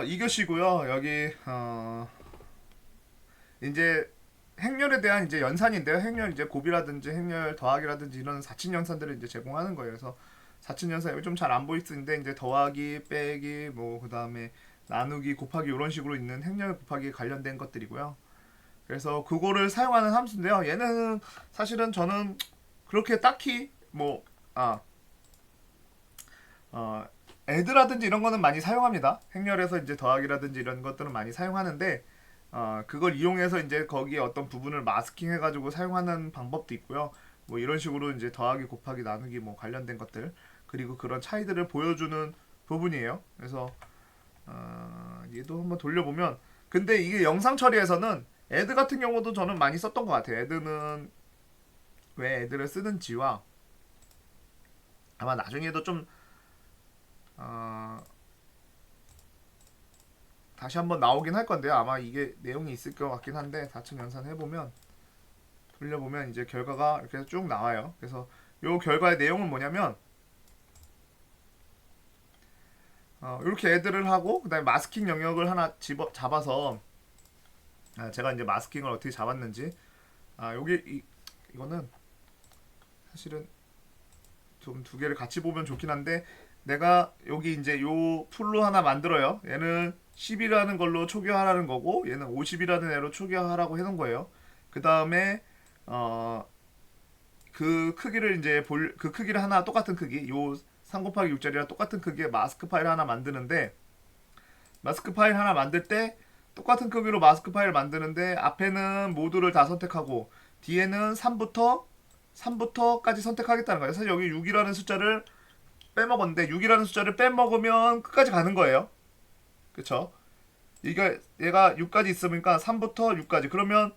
이것이고요. 여기 이제 행렬에 대한 이제 연산인데요. 행렬 이제 곱이라든지 행렬 더하기라든지 이런 사친 연산들을 이제 제공하는 거예요. 그래서 사친 연산 여기 좀 잘 안 보일 수 있는데 이제 더하기, 빼기, 뭐 그다음에 나누기, 곱하기 이런 식으로 있는 행렬 곱하기 관련된 것들이고요. 그래서 그거를 사용하는 함수인데요. 얘는 사실은 저는 그렇게 딱히 뭐 아, 어, 애드라든지 이런 거는 많이 사용합니다. 행렬에서 이제 더하기라든지 이런 것들은 많이 사용하는데 그걸 이용해서 이제 거기에 어떤 부분을 마스킹 해가지고 사용하는 방법도 있고요. 뭐 이런 식으로 이제 더하기, 곱하기, 나누기 뭐 관련된 것들 그리고 그런 차이들을 보여주는 부분이에요. 그래서 얘도 한번 돌려보면 근데 이게 영상 처리에서는 애드 같은 경우도 저는 많이 썼던 것 같아요. 애드는 왜 애드를 쓰는지와 아마 나중에도 좀 어, 다시 한번 나오긴 할 건데요. 아마 이게 내용이 있을 것 같긴 한데 4층 연산 해보면 돌려보면 이제 결과가 이렇게 쭉 나와요. 그래서 요 결과의 내용은 뭐냐면 이렇게 애들을 하고 그다음에 마스킹 영역을 하나 잡아서 제가 이제 마스킹을 어떻게 잡았는지 여기 이거는 사실은 좀 두 개를 같이 보면 좋긴 한데 내가 여기 이제 요 풀로 하나 만들어요. 얘는 10이라는 걸로 초기화하라는 거고 얘는 50이라는 애로 초기화하라고 해놓은 거예요. 그 다음에 그 크기를 이제 그 크기를 하나 똑같은 크기 요 3 곱하기 6짜리랑 똑같은 크기의 마스크 파일 하나 만드는데 마스크 파일 하나 만들 때 똑같은 크기로 마스크 파일 만드는데 앞에는 모두를 다 선택하고 뒤에는 3부터까지 선택하겠다는 거예요. 사실 여기 6이라는 숫자를 빼먹었는데 6이라는 숫자를 빼먹으면 끝까지 가는 거예요. 그쵸? 이게 얘가 6까지 있으니까 3부터 6까지 그러면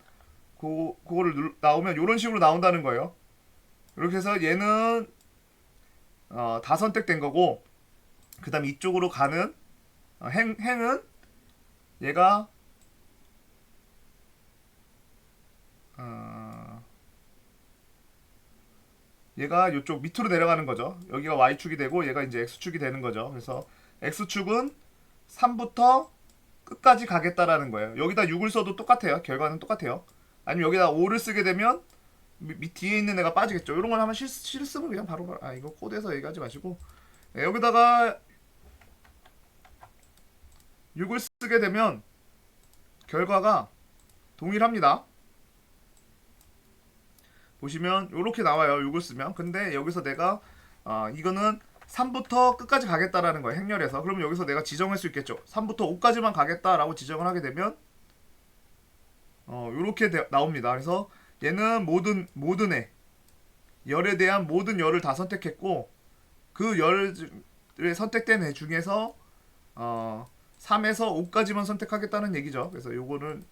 그거를 나오면 이런 식으로 나온다는 거예요. 이렇게 해서 얘는 다 선택된 거고 그 다음 이쪽으로 가는 행은 얘가 어, 얘가 이쪽 밑으로 내려가는 거죠. 여기가 y축이 되고 얘가 이제 x축이 되는 거죠. 그래서 x축은 3부터 끝까지 가겠다라는 거예요. 여기다 6을 써도 똑같아요. 결과는 똑같아요. 아니면 여기다 5를 쓰게 되면 뒤에 있는 애가 빠지겠죠. 이런 걸 하면 실습을 그냥 바로 이거 코드에서 얘기하지 마시고 여기다가 6을 쓰게 되면 결과가 동일합니다. 보시면 이렇게 나와요. 6을 쓰면. 근데 여기서 내가 이거는 3부터 끝까지 가겠다라는 거예요. 행렬에서. 그러면 여기서 내가 지정할 수 있겠죠. 3부터 5까지만 가겠다라고 지정을 하게 되면 이렇게 나옵니다. 그래서 얘는 모든 애 열에 대한 모든 열을 다 선택했고 그 열에 선택된 애 중에서 3에서 5까지만 선택하겠다는 얘기죠. 그래서 요거는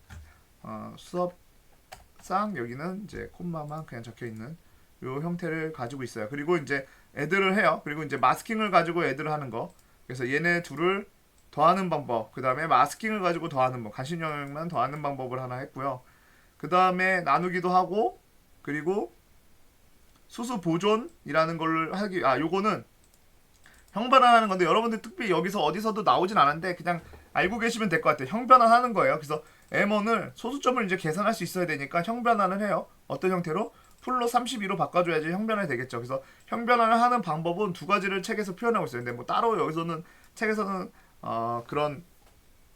수업상 여기는 이제 콤마만 그냥 적혀 있는 요 형태를 가지고 있어요. 그리고 이제 애들을 해요. 그리고 이제 마스킹을 가지고 애들을 하는 거. 그래서 얘네 둘을 더하는 방법. 그 다음에 마스킹을 가지고 더하는 법. 간신 영역만 더하는 방법을 하나 했고요. 그 다음에 나누기도 하고 그리고 수수 보존이라는 걸 하기 요거는 형변환하는 건데 여러분들 특별히 여기서 어디서도 나오진 않았는데 그냥 알고 계시면 될 것 같아요. 형변환하는 거예요. 그래서 M1을 소수점을 이제 계산할 수 있어야 되니까 형변환을 해요. 어떤 형태로? 풀로 32로 바꿔줘야지 형변환이 되겠죠. 그래서 형변환을 하는 방법은 두 가지를 책에서 표현하고 있어요. 근데 뭐 따로 여기서는 책에서는 그런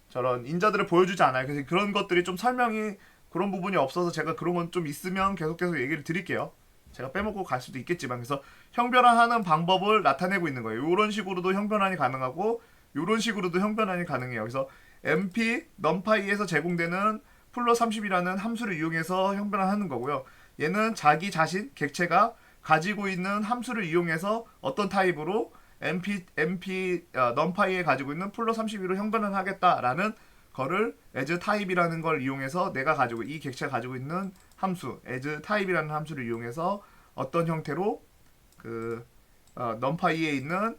저런 인자들을 보여주지 않아요. 그래서 그런 것들이 좀 설명이 그런 부분이 없어서 제가 그런 건 좀 있으면 계속해서 얘기를 드릴게요. 제가 빼먹고 갈 수도 있겠지만 그래서 형변환하는 방법을 나타내고 있는 거예요. 이런 식으로도 형변환이 가능하고 이런 식으로도 형변환이 가능해요. 그래서 mp numpy에서 제공되는 플러 30이라는 함수를 이용해서 형변환하는 거고요. 얘는 자기 자신 객체가 가지고 있는 함수를 이용해서 어떤 타입으로 mp numpy에 가지고 있는 플러 32로 형변을 하겠다라는 거를 as 타입이라는 걸 이용해서 내가 가지고 이 객체가 가지고 있는 함수 as 타입이라는 함수를 이용해서 어떤 형태로 그 numpy에 있는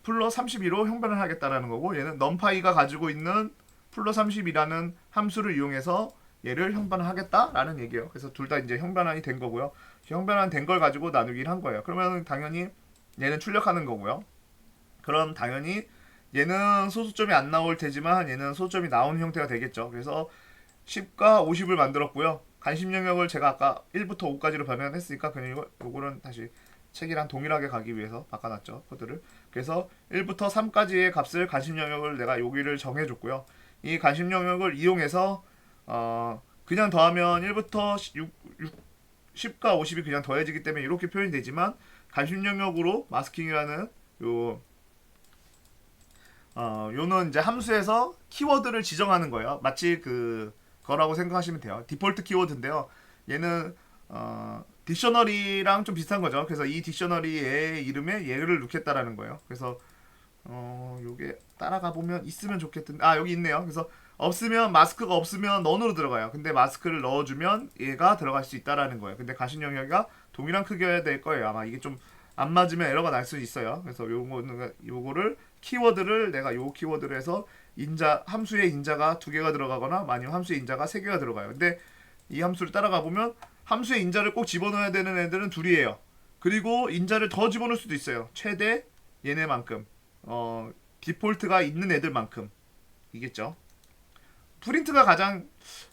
풀러 32로 형변을 하겠다라는 거고 얘는 numpy가 가지고 있는 풀러 30이라는 함수를 이용해서 얘를 형변을 하겠다라는 얘기예요. 그래서 둘 다 이제 형변환이 된 거고요. 형변환 된 걸 가지고 나누기를 한 거예요. 그러면 당연히 얘는 출력하는 거고요. 그럼 당연히 얘는 소수점이 안 나올 테지만 얘는 소수점이 나온 형태가 되겠죠. 그래서 10과 50을 만들었고요. 간심 영역을 제가 아까 1부터 5까지로 변환했으니까 그냥 요거는 다시 책이랑 동일하게 가기 위해서 바꿔놨죠. 코드를. 그래서 1부터 3까지의 값을 간심 영역을 내가 여기를 정해줬고요. 이 간심 영역을 이용해서 그냥 더하면 1부터 10과 50이 그냥 더해지기 때문에 이렇게 표현이 되지만 간심 영역으로 마스킹이라는 요 요는 이제 함수에서 키워드를 지정하는 거예요. 마치 그 거라고 생각하시면 돼요. 디폴트 키워드인데요. 얘는 딕셔너리랑 좀 비슷한 거죠. 그래서 이 딕셔너리의 이름에 얘를 넣겠다라는 거예요. 그래서 요게 따라가 보면 있으면 좋겠던데 여기 있네요. 그래서 없으면 마스크가 없으면 넌으로 들어가요. 근데 마스크를 넣어주면 얘가 들어갈 수 있다라는 거예요. 근데 가신 영역이 동일한 크기여야 될 거예요. 아마 이게 좀 안 맞으면 에러가 날 수 있어요. 그래서 요거를 키워드를 내가 요 키워드를 해서 인자 함수의 인자가 2개가 들어가거나 아니면 함수의 인자가 3개가 들어가요. 근데 이 함수를 따라가 보면 함수의 인자를 꼭 집어넣어야 되는 애들은 둘이에요. 그리고 인자를 더 집어넣을 수도 있어요. 최대 얘네만큼 디폴트가 있는 애들만큼 이겠죠. 프린트가 가장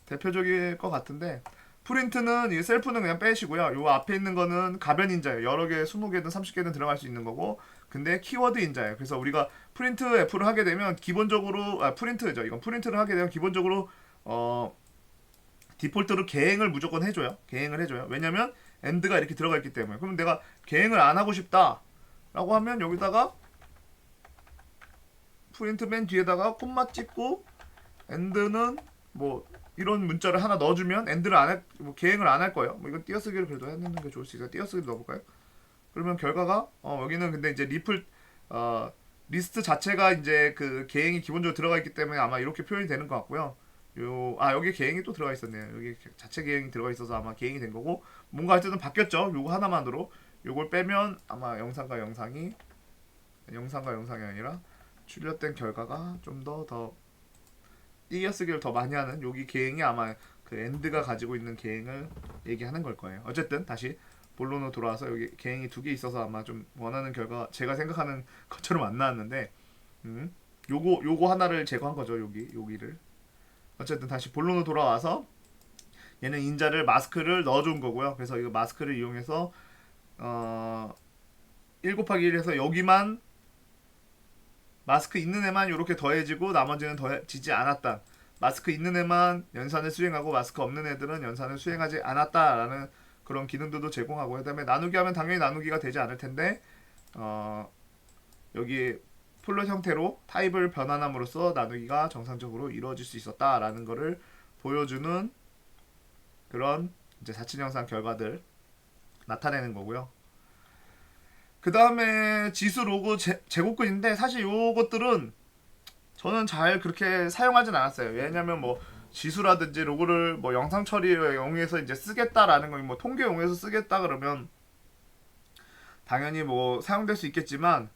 대표적일 것 같은데 프린트는 이 셀프는 그냥 빼시고요. 요 앞에 있는 거는 가변 인자예요. 여러 개 20개든 30개든 들어갈 수 있는 거고 근데 키워드 인자예요. 그래서 우리가 프린트 F를 하게 되면 기본적으로 프린트죠. 이건 프린트를 하게 되면 기본적으로 디폴트로 개행을 무조건 해줘요. 개행을 해줘요. 왜냐면 엔드가 이렇게 들어가 있기 때문에. 그럼 내가 개행을 안 하고 싶다 라고 하면 여기다가 프린트 맨 뒤에다가 콤마 찍고 엔드는 뭐 이런 문자를 하나 넣어주면 엔드를 개행을 안 할 거예요. 뭐 이건 띄어쓰기를 그래도 해놓는 게 좋을 수 있어요. 띄어쓰기 넣어볼까요? 그러면 결과가 여기는 근데 이제 리스트 자체가 이제 그 개행이 기본적으로 들어가 있기 때문에 아마 이렇게 표현이 되는 것 같고요. 여기 개행이 또 들어가 있었네요. 여기 자체 개행이 들어가 있어서 아마 개행이 된 거고 뭔가 어쨌든 바뀌었죠. 요거 하나만으로 요걸 빼면 아마 영상과 영상이 아니라 출력된 결과가 좀 더 띄어쓰기를 더 많이 하는 여기 개행이 아마 그 엔드가 가지고 있는 개행을 얘기하는 걸 거예요. 어쨌든 다시 본론으로 돌아와서 여기 개행이 2개 있어서 아마 좀 원하는 결과 제가 생각하는 것처럼 안 나왔는데 요거 하나를 제거한 거죠. 여기를 어쨌든 다시 본론으로 돌아와서 얘는 인자를 마스크를 넣어준 거고요. 그래서 이거 마스크를 이용해서 1 곱하기 1에서 여기만 마스크 있는 애만 이렇게 더해지고 나머지는 더해지지 않았다. 마스크 있는 애만 연산을 수행하고 마스크 없는 애들은 연산을 수행하지 않았다라는 그런 기능들도 제공하고 그다음에 나누기 하면 당연히 나누기가 되지 않을 텐데 여기 플롯 형태로 타입을 변환함으로써 나누기가 정상적으로 이루어질 수 있었다라는 것을 보여주는 그런 이제 자체 영상 결과들 나타내는 거고요. 그 다음에 지수 로그 제곱근인데 사실 요것들은 저는 잘 그렇게 사용하진 않았어요. 왜냐면 뭐 지수라든지 로그를 뭐 영상 처리용해서 이제 쓰겠다라는 거 뭐 통계용해서 쓰겠다 그러면 당연히 뭐 사용될 수 있겠지만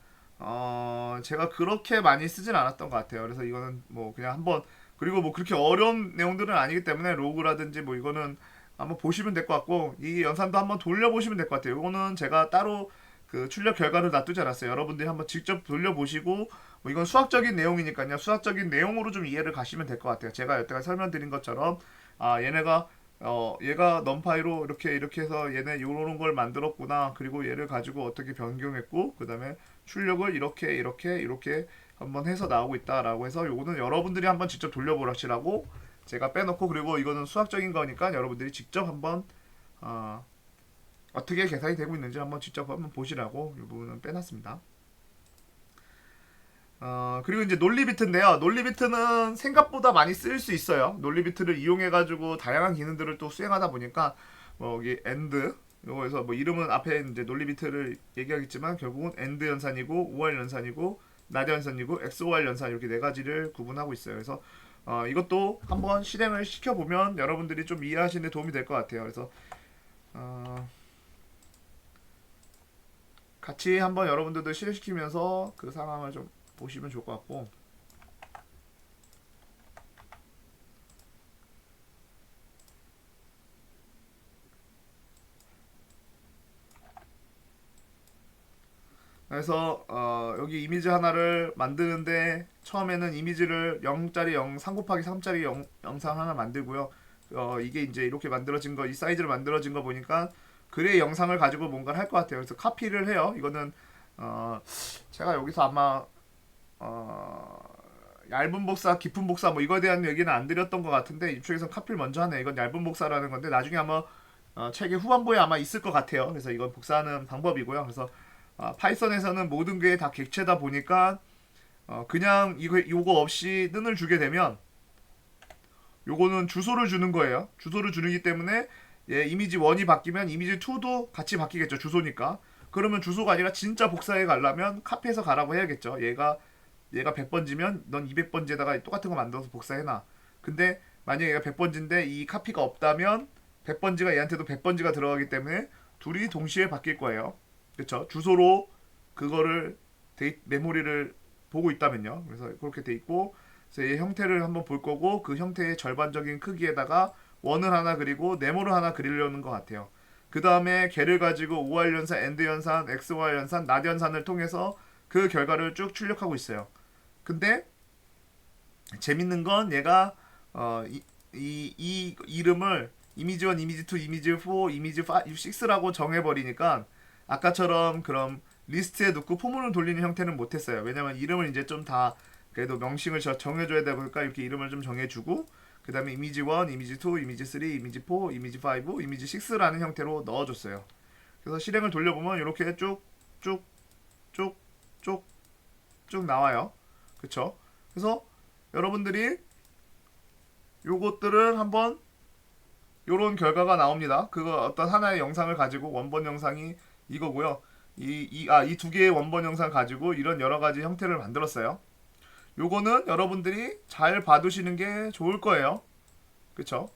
제가 그렇게 많이 쓰진 않았던 것 같아요. 그래서 이거는 뭐 그냥 한번 그리고 뭐 그렇게 어려운 내용들은 아니기 때문에 로그라든지 뭐 이거는 한번 보시면 될 것 같고 이 연산도 한번 돌려보시면 될 것 같아요. 이거는 제가 따로 그 출력 결과를 놔두지 않았어요. 여러분들이 한번 직접 돌려보시고 뭐 이건 수학적인 내용이니까요. 수학적인 내용으로 좀 이해를 가시면 될 것 같아요. 제가 여태까지 설명드린 것처럼 얘네가 얘가 넘파이로 이렇게 해서 얘네 요런 걸 만들었구나. 그리고 얘를 가지고 어떻게 변경했고 그다음에 출력을 이렇게 한번 해서 나오고 있다라고 해서 요거는 여러분들이 한번 직접 돌려보시라고 제가 빼놓고 그리고 이거는 수학적인 거니까 여러분들이 직접 한번 어떻게 계산이 되고 있는지 한번 직접 한번 보시라고 이 부분은 빼놨습니다. 그리고 이제 논리비트인데요. 논리비트는 생각보다 많이 쓸 수 있어요. 논리비트를 이용해가지고 다양한 기능들을 또 수행하다 보니까 뭐 여기 엔드 요거에서 뭐 이름은 앞에 이제 논리비트를 얘기하겠지만 결국은 엔드 연산이고 OR 연산이고 나대 연산이고 XOR 연산 이렇게 네 가지를 구분하고 있어요. 그래서 이것도 한번 실행을 시켜보면 여러분들이 좀 이해하시는 데 도움이 될 것 같아요. 그래서 같이 한번 여러분들도 실행시키면서 그 상황을 좀 보시면 좋을 것 같고 그래서 여기 이미지 하나를 만드는데 처음에는 이미지를 0짜리 0, 3 곱하기 3짜리 영상 하나 만들고요. 이게 이제 이렇게 만들어진 거, 이 사이즈로 만들어진 거 보니까 그래의 영상을 가지고 뭔가를 할 것 같아요. 그래서 카피를 해요. 이거는 제가 여기서 아마 얇은 복사, 깊은 복사 뭐 이거에 대한 얘기는 안 드렸던 것 같은데 이쪽에서 카피를 먼저 하네. 이건 얇은 복사라는 건데 나중에 아마 책의 후반부에 아마 있을 것 같아요. 그래서 이건 복사하는 방법이고요. 그래서 파이썬에서는 모든 게 다 객체다 보니까 그냥 요거 없이 뜬을 주게 되면 요거는 주소를 주는 거예요. 주소를 주기 때문에 이미지 1이 바뀌면 이미지 2도 같이 바뀌겠죠. 주소니까. 그러면 주소가 아니라 진짜 복사해 가려면 카피해서 가라고 해야겠죠. 얘가 100번지면 넌 200번지에다가 똑같은 거 만들어서 복사해놔. 근데 만약에 얘가 100번지인데 이 카피가 없다면 100번지가 얘한테도 100번지가 들어가기 때문에 둘이 동시에 바뀔 거예요. 그렇죠? 주소로 그거를 메모리를 보고 있다면요. 그래서 그렇게 돼 있고 그래서 얘 형태를 한번 볼 거고 그 형태의 절반적인 크기에다가 원을 하나 그리고 네모를 하나 그리려는 것 같아요. 그 다음에 걔를 가지고 OR 연산, AND 연산, XOR 연산, NOT 연산을 통해서 그 결과를 쭉 출력하고 있어요. 근데 재밌는 건 얘가 이 이름을 이미지 1, 이미지 2, 이미지 4, 이미지 5, 6라고 정해버리니까 아까처럼 그럼 리스트에 넣고 포문을 돌리는 형태는 못했어요. 왜냐면 이름을 이제 좀 다 그래도 명칭을 정해줘야 되다 보니까 이렇게 이름을 좀 정해주고 그 다음에 이미지 1, 이미지 2, 이미지 3, 이미지 4, 이미지 5, 이미지 6라는 형태로 넣어줬어요. 그래서 실행을 돌려보면 이렇게 쭉쭉쭉쭉쭉 나와요. 그쵸? 그래서 여러분들이 요것들을 한번 요런 결과가 나옵니다. 그거 어떤 하나의 영상을 가지고 원본 영상이 이거고요. 이 두 개의 원본 영상 가지고 이런 여러 가지 형태를 만들었어요. 요거는 여러분들이 잘 봐두시는 게 좋을 거예요. 그쵸?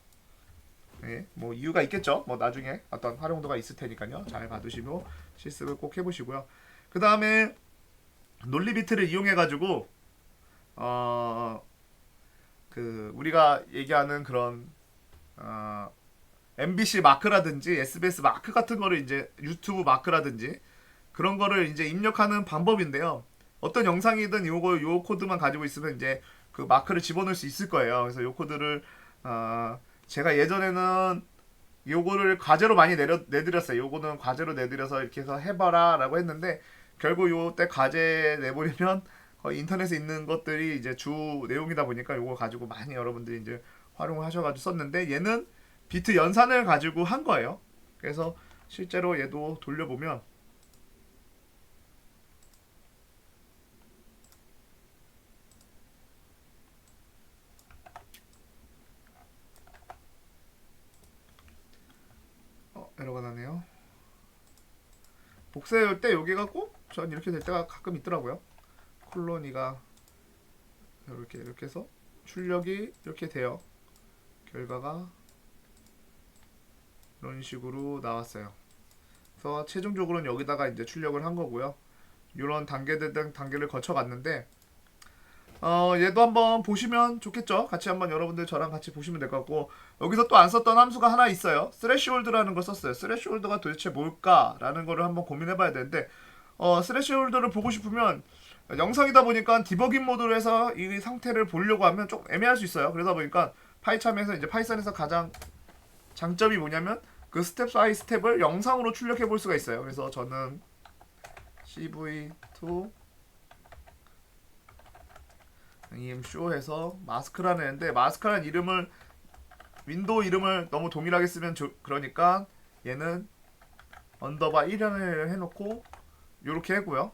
예, 뭐 이유가 있겠죠. 뭐 나중에 어떤 활용도가 있을 테니까요. 잘 봐두시고 실습을 꼭 해보시고요. 그 다음에 논리비트를 이용해가지고 그 우리가 얘기하는 그런 MBC 마크라든지 SBS 마크 같은 거를 이제 유튜브 마크라든지 그런 거를 이제 입력하는 방법인데요. 어떤 영상이든 요 코드만 가지고 있으면 이제 그 마크를 집어넣을 수 있을 거예요. 그래서 요 코드를 제가 예전에는 요거를 과제로 많이 내드렸어요. 요거는 과제로 내드려서 이렇게 해서 해봐라라고 했는데 결국 요때 과제 내보려면 거의 인터넷에 있는 것들이 이제 주 내용이다 보니까 요거 가지고 많이 여러분들이 이제 활용을 하셔가지고 썼는데 얘는 비트 연산을 가지고 한 거예요. 그래서 실제로 얘도 돌려보면 에러가 나네요. 복사할 때 여기가 꼭 전 이렇게 될 때가 가끔 있더라고요. 콜로니가 이렇게 해서 출력이 이렇게 돼요. 결과가 이런 식으로 나왔어요. 그래서 최종적으로는 여기다가 이제 출력을 한 거고요. 이런 단계를 거쳐갔는데 얘도 한번 보시면 좋겠죠. 같이 한번 여러분들 저랑 같이 보시면 될 것 같고 여기서 또 안 썼던 함수가 하나 있어요. 스레시홀드라는 걸 썼어요. 스레시홀드가 도대체 뭘까라는 거를 한번 고민해봐야 되는데 스레시홀드를 보고 싶으면 영상이다 보니까 디버깅 모드로 해서 이 상태를 보려고 하면 좀 애매할 수 있어요. 그러다 보니까 파이참에서 이제 파이썬에서 가장 장점이 뭐냐면 그 스텝 바이 스텝을 영상으로 출력해 볼 수가 있어요. 그래서 저는 cv2 임쇼해서 마스크라는 애인데 마스크라는 이름을 윈도우 이름을 너무 동일하게 쓰면 그러니까 얘는 언더바 1년을 해놓고 요렇게 하고요.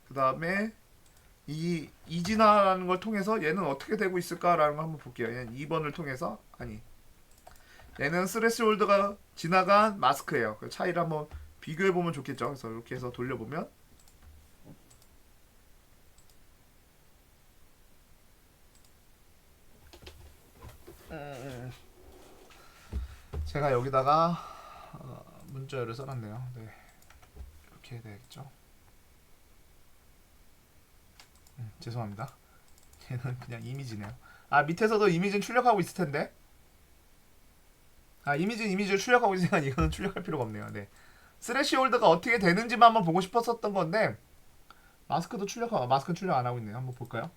그 다음에 이 이진화라는 걸 통해서 얘는 어떻게 되고 있을까라는 걸 한번 볼게요. 얘는 2번을 통해서 얘는 스레시홀드가 지나간 마스크예요. 그 차이를 한번 비교해 보면 좋겠죠. 그래서 이렇게 해서 돌려보면 제가 여기다가 문자열을 써놨네요. 네, 이렇게 해야 되겠죠. 죄송합니다. 얘는 그냥 이미지네요. 밑에서도 이미지는 출력하고 있을 텐데. 이미지를 출력하고 있으니까 이거는 출력할 필요가 없네요. 네. 스레시홀드가 어떻게 되는지만 한번 보고 싶었었던 건데 마스크도 마스크는 출력 안 하고 있네요. 한번 볼까요?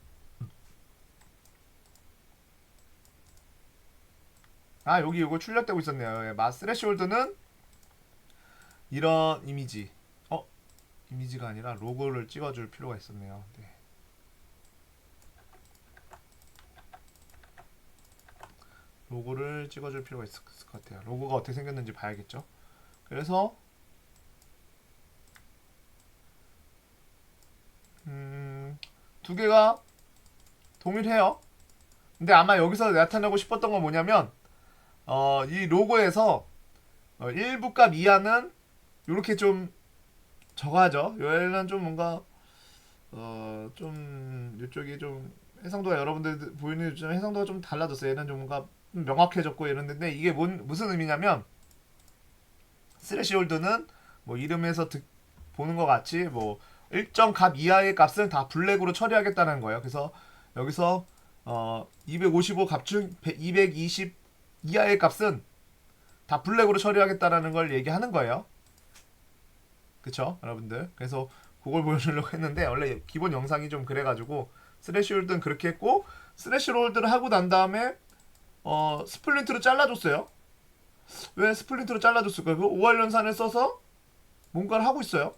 아, 여기 이거 출력되고 있었네요. 예, 스레시홀드는 이런 이미지. 이미지가 아니라 로고를 찍어줄 필요가 있었네요. 네. 로고를 찍어줄 필요가 있을 것 같아요. 로고가 어떻게 생겼는지 봐야겠죠. 그래서 두 개가 동일해요. 근데 아마 여기서 나타내고 싶었던 건 뭐냐면 이 로고에서 1부 값 이하는 이렇게 좀 적어야죠. 얘는 좀 뭔가 좀 이쪽이 좀 해상도가 여러분들 보이는 좀 해상도가 좀 달라졌어요. 얘는 좀 뭔가 명확해졌고 이랬는데 이게 무슨 의미냐면 스레시홀드는 뭐 이름에서 보는 것 같이 뭐 일정 값 이하의 값은 다 블랙으로 처리하겠다는 거예요. 그래서 여기서 255 값 중 220 이하의 값은 다 블랙으로 처리하겠다라는 걸 얘기하는 거예요. 그쵸 여러분들? 그래서 그걸 보여주려고 했는데 원래 기본 영상이 좀 그래가지고 스레시홀드는 그렇게 했고 스레시홀드를 하고 난 다음에 스플린트로 잘라줬어요. 왜 스플린트로 잘라줬을까요? 그 5할 연산을 써서 뭔가를 하고 있어요.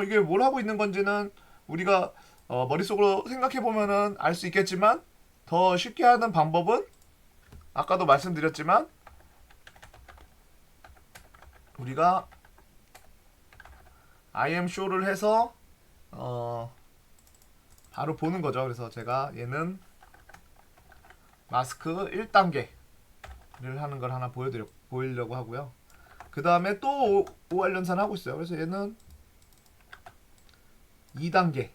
이게 뭘 하고 있는 건지는 우리가 머릿속으로 생각해보면은 알 수 있겠지만 더 쉽게 하는 방법은 아까도 말씀드렸지만 우리가 IMshow를 해서 바로 보는 거죠. 그래서 제가 얘는 마스크 1단계를 하는 걸 하나 보이려고 하고요. 그 다음에 또 5할 연산을 하고 있어요. 그래서 얘는 2단계를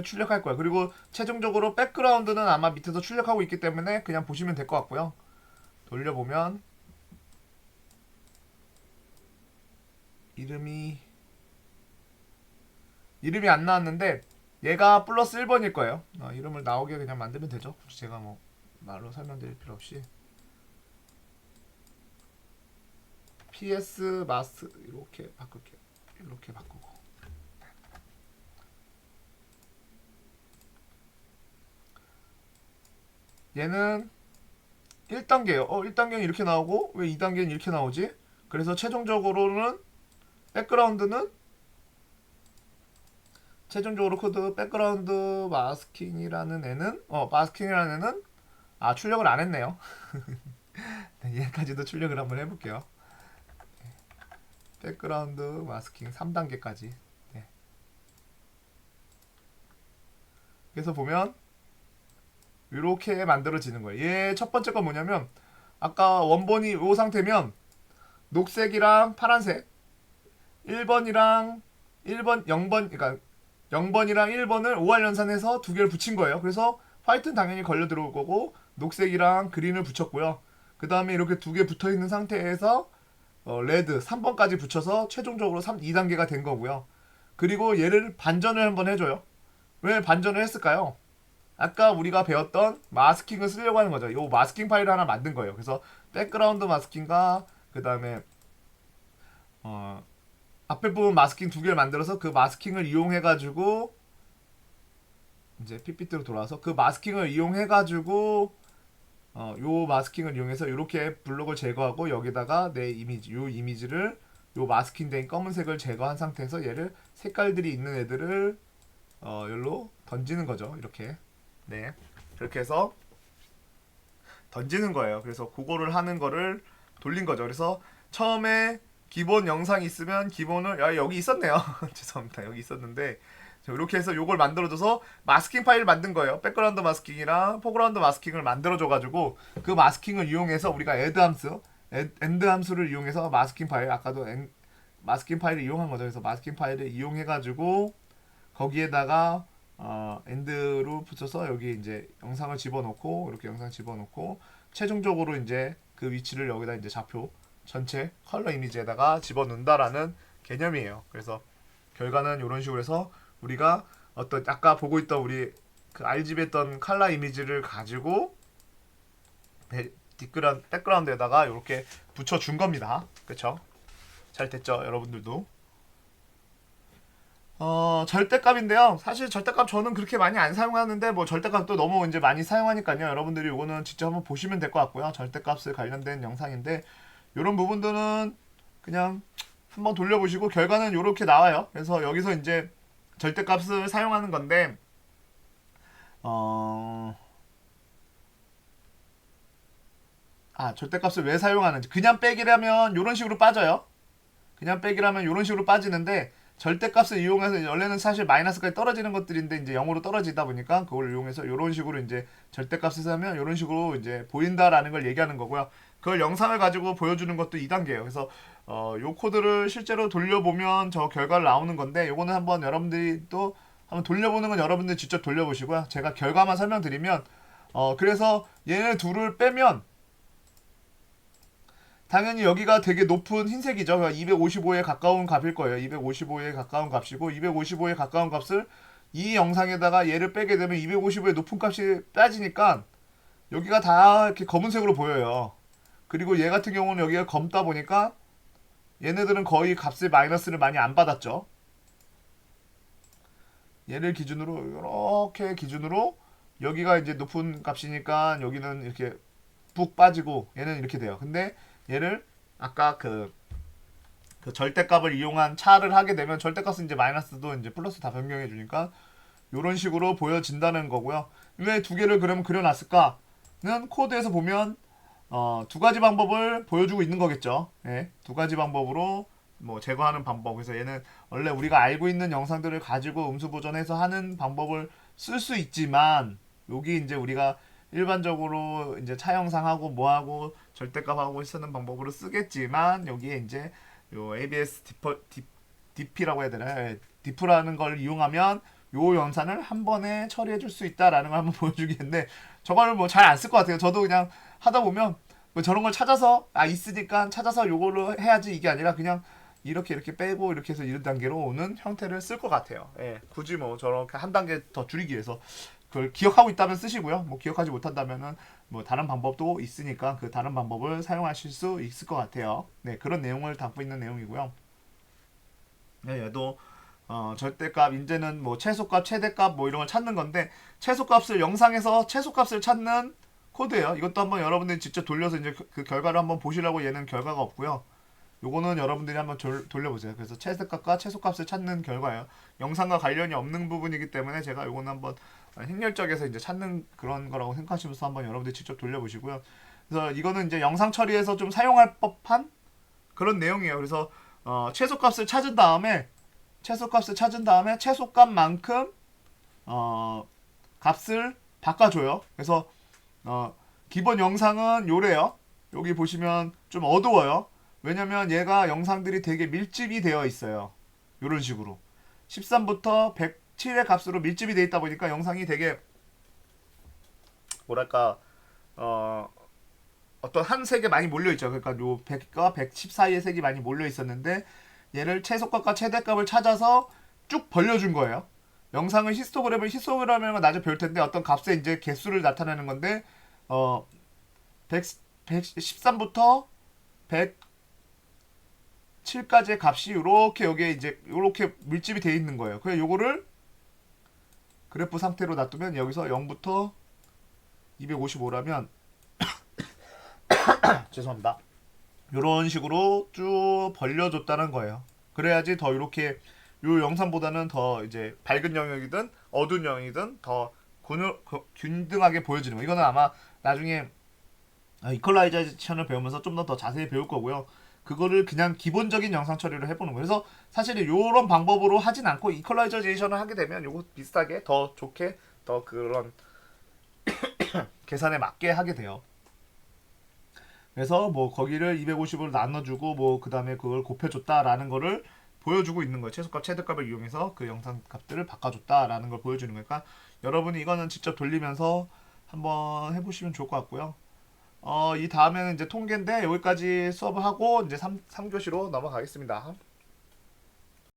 출력할 거예요. 그리고 최종적으로 백그라운드는 아마 밑에서 출력하고 있기 때문에 그냥 보시면 될 것 같고요. 돌려보면 이름이 안 나왔는데 얘가 플러스 1번일 거예요. 이름을 나오게 그냥 만들면 되죠. 굳이 제가 뭐 말로 설명드릴 필요 없이 PS 마스 이렇게 바꿀게요. 이렇게 바꾸고 얘는 1단계예요. 1단계는 이렇게 나오고 왜 2단계는 이렇게 나오지? 그래서 최종적으로는 백그라운드는 최종적으로 코드 백그라운드 마스킹이라는 애는 출력을 안 했네요. 네, 얘까지도 출력을 한번 해볼게요. 백그라운드 마스킹 3단계까지. 네. 그래서 보면 이렇게 만들어지는 거예요. 얘 첫 번째 건 뭐냐면 아까 원본이 이 상태면 녹색이랑 파란색 1번이랑 0번이랑 1번을 5할 연산해서 두 개를 붙인 거예요. 그래서 화이트는 당연히 걸려 들어올 거고 녹색이랑 그린을 붙였고요. 그 다음에 이렇게 두 개 붙어 있는 상태에서 레드 3번까지 붙여서 최종적으로 2단계가 된 거고요. 그리고 얘를 반전을 한번 해줘요. 왜 반전을 했을까요? 아까 우리가 배웠던 마스킹을 쓰려고 하는 거죠. 이 마스킹 파일을 하나 만든 거예요. 그래서 백그라운드 마스킹과 그 다음에 앞에 부분 마스킹 두 개를 만들어서 그 마스킹을 이용해가지고 이제 PPT로 돌아와서 그 마스킹을 이용해가지고 요 마스킹을 이용해서 이렇게 블록을 제거하고 여기다가 내 이미지, 요 이미지를 요 마스킹된 검은색을 제거한 상태에서 얘를 색깔들이 있는 애들을 여기로 던지는 거죠. 이렇게. 네. 그렇게 해서 던지는 거예요. 그래서 그거를 하는 거를 돌린 거죠. 그래서 처음에 기본 영상이 있으면 기본을 여기 있었네요. 죄송합니다. 여기 있었는데 이렇게 해서 요걸 만들어줘서 마스킹 파일을 만든 거예요. 백그라운드 마스킹이랑 포그라운드 마스킹을 만들어줘가지고 그 마스킹을 이용해서 우리가 엔드 함수를 이용해서 마스킹 파일 아까도 마스킹 파일을 이용한 거죠. 그래서 마스킹 파일을 이용해가지고 거기에다가 엔드로 붙여서 여기 이제 영상을 집어넣고 이렇게 영상 집어넣고 최종적으로 이제 그 위치를 여기다 이제 좌표 전체 컬러 이미지에다가 집어넣는다라는 개념이에요. 그래서 결과는 이런 식으로 해서 우리가 어떤 아까 보고 있던 우리 그 RGB 했던 컬러 이미지를 가지고 백그라운드에다가 이렇게 붙여준 겁니다. 그쵸? 잘 됐죠? 여러분들도? 절대값인데요. 사실 절대값 저는 그렇게 많이 안 사용하는데 뭐 절대값도 너무 이제 많이 사용하니까요. 여러분들이 이거는 직접 한번 보시면 될 것 같고요. 절대값을 관련된 영상인데 이런 부분들은 그냥 한번 돌려보시고 결과는 이렇게 나와요. 그래서 여기서 이제 절대값을 사용하는 건데 어... 절대값을 왜 사용하는지 그냥 빼기라면 이런 식으로 빠져요. 그냥 빼기라면 이런 식으로 빠지는데 절대값을 이용해서 원래는 사실 마이너스까지 떨어지는 것들인데 이제 0으로 떨어지다 보니까 그걸 이용해서 이런 식으로 이제 절대값을 쓰면 이런 식으로 이제 보인다라는 걸 얘기하는 거고요. 그걸 영상을 가지고 보여주는 것도 2단계예요. 그래서 요 코드를 실제로 돌려보면 저 결과를 나오는 건데 요거는 한번 여러분들이 또 한번 돌려보는 건 여러분들이 직접 돌려보시고요. 제가 결과만 설명드리면 그래서 얘네 둘을 빼면 당연히 여기가 되게 높은 흰색이죠. 255에 가까운 값일 거예요. 255에 가까운 값이고 255에 가까운 값을 이 영상에다가 얘를 빼게 되면 255의 높은 값이 빠지니까 여기가 다 이렇게 검은색으로 보여요. 그리고 얘 같은 경우는 여기가 검다 보니까 얘네들은 거의 값을 마이너스를 많이 안 받았죠. 얘를 기준으로 이렇게 기준으로 여기가 이제 높은 값이니까 여기는 이렇게 푹 빠지고 얘는 이렇게 돼요. 근데 얘를 아까 그 절대값을 이용한 차를 하게 되면 절대값은 이제 마이너스도 이제 플러스 다 변경해 주니까 이런 식으로 보여진다는 거고요. 왜 두 개를 그러면 그려놨을까는 코드에서 보면 두 가지 방법을 보여주고 있는 거겠죠. 예, 두 가지 방법으로 뭐 제거하는 방법. 그래서 얘는 원래 우리가 알고 있는 영상들을 가지고 음수 보존해서 하는 방법을 쓸 수 있지만 여기 이제 우리가 일반적으로 이제 차 영상하고 뭐하고 절대값하고 쓰는 방법으로 쓰겠지만 여기에 이제 요 ABS DP라고 해야 되나? 예, 디프라는 걸 이용하면 요 영상을 한 번에 처리해 줄 수 있다라는 걸 한번 보여주겠는데 저거를 뭐 잘 안 쓸 것 같아요. 저도 그냥 하다 보면 뭐 저런 걸 찾아서 있으니까 찾아서 요걸로 해야지 이게 아니라 그냥 이렇게 빼고 이렇게 해서 이런 단계로 오는 형태를 쓸 것 같아요. 예, 굳이 뭐 저렇게 한 단계 더 줄이기 위해서 그걸 기억하고 있다면 쓰시고요. 뭐 기억하지 못한다면은 뭐 다른 방법도 있으니까 그 다른 방법을 사용하실 수 있을 것 같아요. 네, 그런 내용을 담고 있는 내용이고요. 네, 얘도 절대값 이제는 뭐 최소값, 최대값 뭐 이런 걸 찾는 건데 최소값을 영상에서 최소값을 찾는 코드예요. 이것도 한번 여러분들이 직접 돌려서 이제 그 결과를 한번 보시라고 얘는 결과가 없고요. 요거는 여러분들이 한번 돌려보세요. 그래서 최대값과 최소값을 찾는 결과예요. 영상과 관련이 없는 부분이기 때문에 제가 요거는 한번 행렬적에서 이제 찾는 그런 거라고 생각하시면서 한번 여러분들이 직접 돌려보시고요. 그래서 이거는 이제 영상 처리에서 좀 사용할 법한 그런 내용이에요. 그래서 최소값을 찾은 다음에 최소값만큼 값을 바꿔줘요. 그래서 기본 영상은 요래요. 여기 보시면 좀 어두워요. 왜냐면 얘가 영상들이 되게 밀집이 되어 있어요. 요런 식으로 13부터 107의 값으로 밀집이 되어 있다 보니까 영상이 되게 뭐랄까 어떤 한 색에 많이 몰려 있죠. 그러니까 요 100과 110 사이의 색이 많이 몰려 있었는데 얘를 최소값과 최대값을 찾아서 쭉 벌려준 거예요. 영상은 히스토그램은 나중에 배울 텐데 어떤 값의 이제 개수를 나타내는 건데 113부터 107까지의 값이 요렇게 여기에 이제 요렇게 밀집이 되어 있는 거예요. 그래서 요거를 그래프 상태로 놔두면 여기서 0부터 255라면 죄송합니다. 요런 식으로 쭉 벌려줬다는 거예요. 그래야지 더 이렇게 요 영상보다는 더 이제 밝은 영역이든 어두운 영역이든 더 균등하게 보여지는 거. 이거는 아마 나중에 이퀄라이제이션을 배우면서 좀 더 자세히 배울 거고요. 그거를 그냥 기본적인 영상 처리를 해보는 거예요. 그래서 사실 이런 방법으로 하진 않고 이퀄라이제이션을 하게 되면 요거 비슷하게 더 좋게 더 그런 계산에 맞게 하게 돼요. 그래서 뭐 거기를 250으로 나눠주고 뭐 그 다음에 그걸 곱해줬다라는 거를 보여주고 있는 거예요. 최소값, 최대값을 이용해서 그 영상 값들을 바꿔줬다라는 걸 보여주는 거니까 여러분이 이거는 직접 돌리면서 한번 해보시면 좋을 것 같고요. 이 다음에는 이제 통계인데 여기까지 수업을 하고 이제 3교시로 넘어가겠습니다.